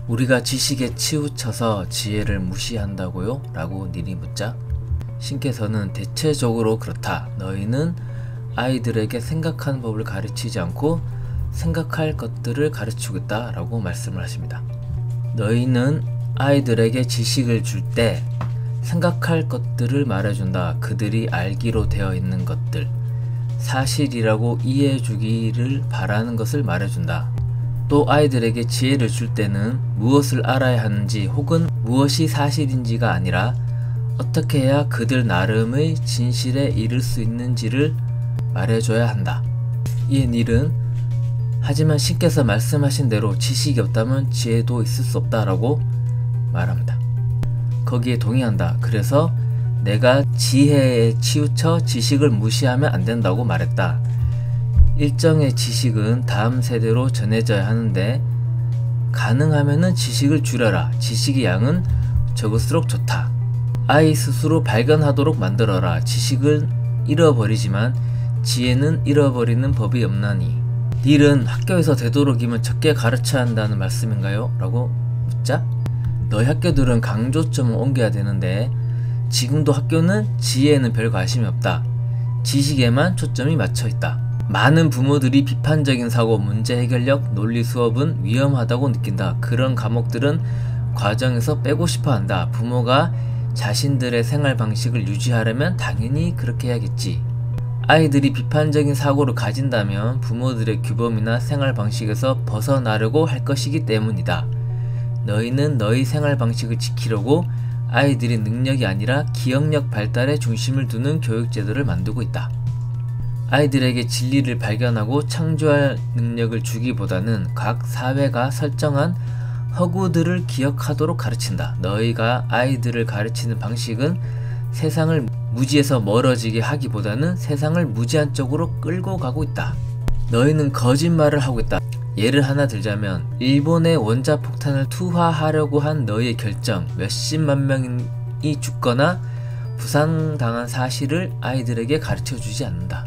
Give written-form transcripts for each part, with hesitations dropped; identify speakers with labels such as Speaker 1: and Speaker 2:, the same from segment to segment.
Speaker 1: 우리가 지식에 치우쳐서 지혜를 무시한다고요? 라고 닐이 묻자 신께서는 대체적으로 그렇다. 너희는 아이들에게 생각하는 법을 가르치지 않고 생각할 것들을 가르치고 있다 라고 말씀을 하십니다. 너희는 아이들에게 지식을 줄 때 생각할 것들을 말해준다. 그들이 알기로 되어 있는 것들, 사실이라고 이해해주기를 바라는 것을 말해준다. 또 아이들에게 지혜를 줄 때는 무엇을 알아야 하는지 혹은 무엇이 사실인지가 아니라 어떻게 해야 그들 나름의 진실에 이를 수 있는지를 말해줘야 한다. 이에 닐은 하지만 신께서 말씀하신 대로 지식이 없다면 지혜도 있을 수 없다라고 말합니다. 거기에 동의한다. 그래서 내가 지혜에 치우쳐 지식을 무시하면 안 된다고 말했다. 일정의 지식은 다음 세대로 전해져야 하는데 가능하면은 지식을 줄여라. 지식의 양은 적을수록 좋다. 아이 스스로 발견하도록 만들어라. 지식은 잃어버리지만 지혜는 잃어버리는 법이 없나니. 닐은 학교에서 되도록이면 적게 가르쳐야 한다는 말씀인가요? 라고 묻자 너희 학교들은 강조점을 옮겨야 되는데 지금도 학교는 지혜에는 별 관심이 없다. 지식에만 초점이 맞춰있다. 많은 부모들이 비판적인 사고, 문제 해결력, 논리 수업은 위험하다고 느낀다. 그런 과목들은 과정에서 빼고 싶어 한다. 부모가 자신들의 생활 방식을 유지하려면 당연히 그렇게 해야겠지. 아이들이 비판적인 사고를 가진다면 부모들의 규범이나 생활 방식에서 벗어나려고 할 것이기 때문이다. 너희는 너희 생활 방식을 지키려고 아이들의 능력이 아니라 기억력 발달에 중심을 두는 교육제도를 만들고 있다. 아이들에게 진리를 발견하고 창조할 능력을 주기보다는 각 사회가 설정한 허구들을 기억하도록 가르친다. 너희가 아이들을 가르치는 방식은 세상을 무지에서 멀어지게 하기보다는 세상을 무지한 쪽으로 끌고 가고 있다. 너희는 거짓말을 하고 있다. 예를 하나 들자면 일본의 원자폭탄을 투하하려고 한 너희의 결정, 몇십만 명이 죽거나 부상당한 사실을 아이들에게 가르쳐주지 않는다.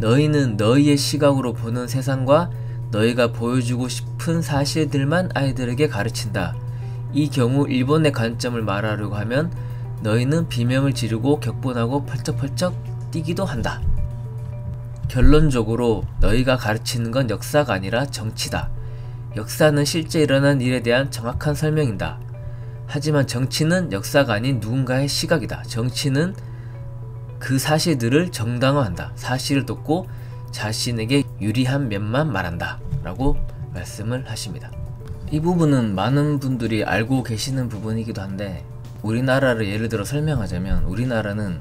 Speaker 1: 너희는 너희의 시각으로 보는 세상과 너희가 보여주고 싶은 사실들만 아이들에게 가르친다. 이 경우 일본의 관점을 말하려고 하면 너희는 비명을 지르고 격분하고 펄쩍펄쩍 뛰기도 한다. 결론적으로 너희가 가르치는 건 역사가 아니라 정치다. 역사는 실제 일어난 일에 대한 정확한 설명이다. 하지만 정치는 역사가 아닌 누군가의 시각이다. 정치는 그 사실들을 정당화한다. 사실을 돕고 자신에게 유리한 면만 말한다. 라고 말씀을 하십니다. 이 부분은 많은 분들이 알고 계시는 부분이기도 한데 우리나라를 예를 들어 설명하자면 우리나라는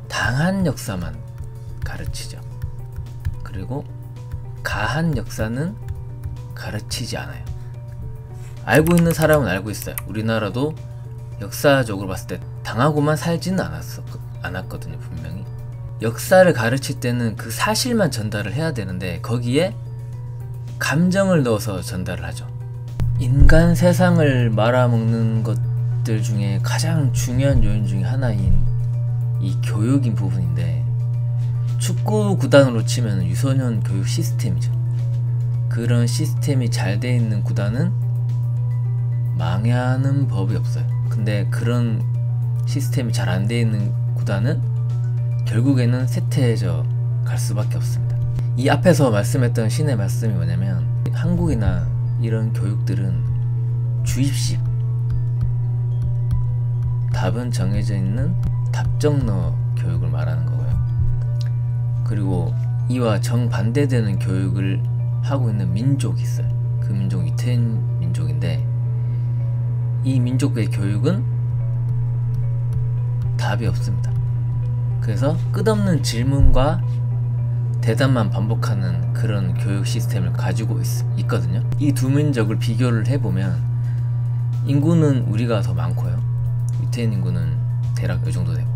Speaker 1: 당한 역사만 가르치죠. 그리고 가한 역사는 가르치지 않아요. 알고 있는 사람은 알고 있어요. 우리나라도 역사적으로 봤을 때 당하고만 살지는 않았거든요. 분명히 역사를 가르칠 때는 그 사실만 전달을 해야 되는데 거기에 감정을 넣어서 전달을 하죠. 인간 세상을 말아먹는 것들 중에 가장 중요한 요인 중에 하나인 이 교육인 부분인데 축구 구단으로 치면 유소년 교육 시스템이죠. 그런 시스템이 잘 돼 있는 구단은 망하는 법이 없어요. 근데 그런 시스템이 잘 안 돼 있는 구단은 결국에는 쇠퇴해져 갈 수밖에 없습니다. 이 앞에서 말씀했던 신의 말씀이 뭐냐면 한국이나 이런 교육들은 주입식, 답은 정해져 있는 답정너 교육을 말하는 거고요. 그리고 이와 정반대되는 교육을 하고 있는 민족이 있어요. 그 민족 유태인 민족인데 이 민족의 교육은 답이 없습니다. 그래서 끝없는 질문과 대답만 반복하는 그런 교육 시스템을 가지고 있거든요. 이 두 민족을 비교를 해보면 인구는 우리가 더 많고요. 유태인 인구는 대략 이 정도 되고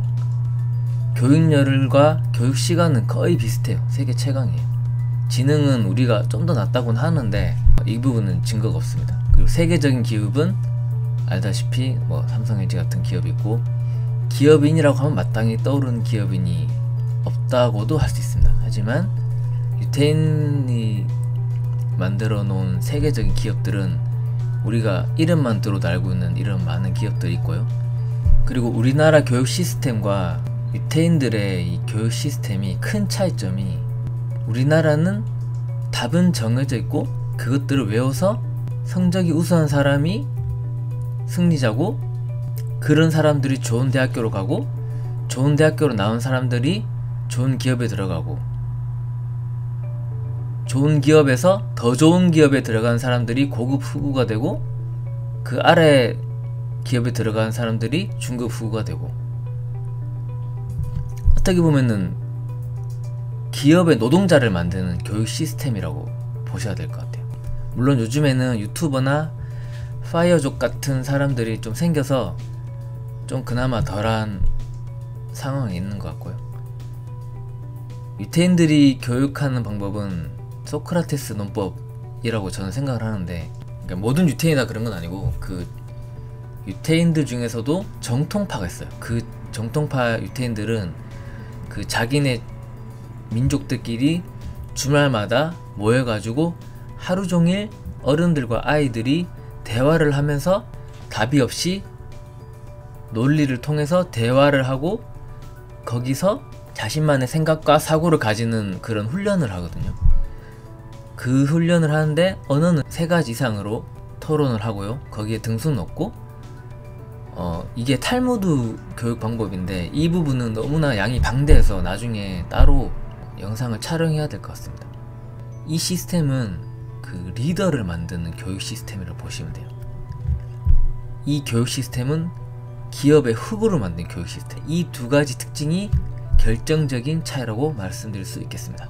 Speaker 1: 교육열과 교육시간은 거의 비슷해요. 세계 최강이에요. 지능은 우리가 좀 더 낫다고는 하는데 이 부분은 증거가 없습니다. 그리고 세계적인 기업은 알다시피 뭐 삼성, LG 같은 기업이 있고 기업인이라고 하면 마땅히 떠오르는 기업인이 없다고도 할 수 있습니다. 하지만 유태인이 만들어 놓은 세계적인 기업들은 우리가 이름만 들어도 알고 있는 이런 많은 기업들이 있고요. 그리고 우리나라 교육 시스템과 유태인들의 이 교육 시스템이 큰 차이점이, 우리나라는 답은 정해져 있고 그것들을 외워서 성적이 우수한 사람이 승리자고, 그런 사람들이 좋은 대학교로 가고, 좋은 대학교로 나온 사람들이 좋은 기업에 들어가고, 좋은 기업에서 더 좋은 기업에 들어간 사람들이 고급 후구가 되고, 그 아래 기업에 들어간 사람들이 중급 후구가 되고, 어떻게 보면은 기업의 노동자를 만드는 교육 시스템이라고 보셔야 될 것 같아요. 물론 요즘에는 유튜버나 파이어족 같은 사람들이 좀 생겨서 좀 그나마 덜한 상황이 있는 것 같고요. 유태인들이 교육하는 방법은 소크라테스 논법이라고 저는 생각을 하는데, 그러니까 모든 유태인이나 그런 건 아니고, 그 유태인들 중에서도 정통파가 있어요. 그 정통파 유태인들은 그 자기네 민족들끼리 주말마다 모여가지고 하루 종일 어른들과 아이들이 대화를 하면서 답이 없이 논리를 통해서 대화를 하고, 거기서 자신만의 생각과 사고를 가지는 그런 훈련을 하거든요. 그 훈련을 하는데 언어는 3가지 이상으로 토론을 하고요. 거기에 등수 넣고, 이게 탈무드 교육 방법인데, 이 부분은 너무나 양이 방대해서 나중에 따로 영상을 촬영해야 될 것 같습니다. 이 시스템은 그 리더를 만드는 교육 시스템이라고 보시면 돼요. 이 교육 시스템은 기업의 후보를 만든 교육 시스템, 이 2가지 특징이 결정적인 차이라고 말씀드릴 수 있겠습니다.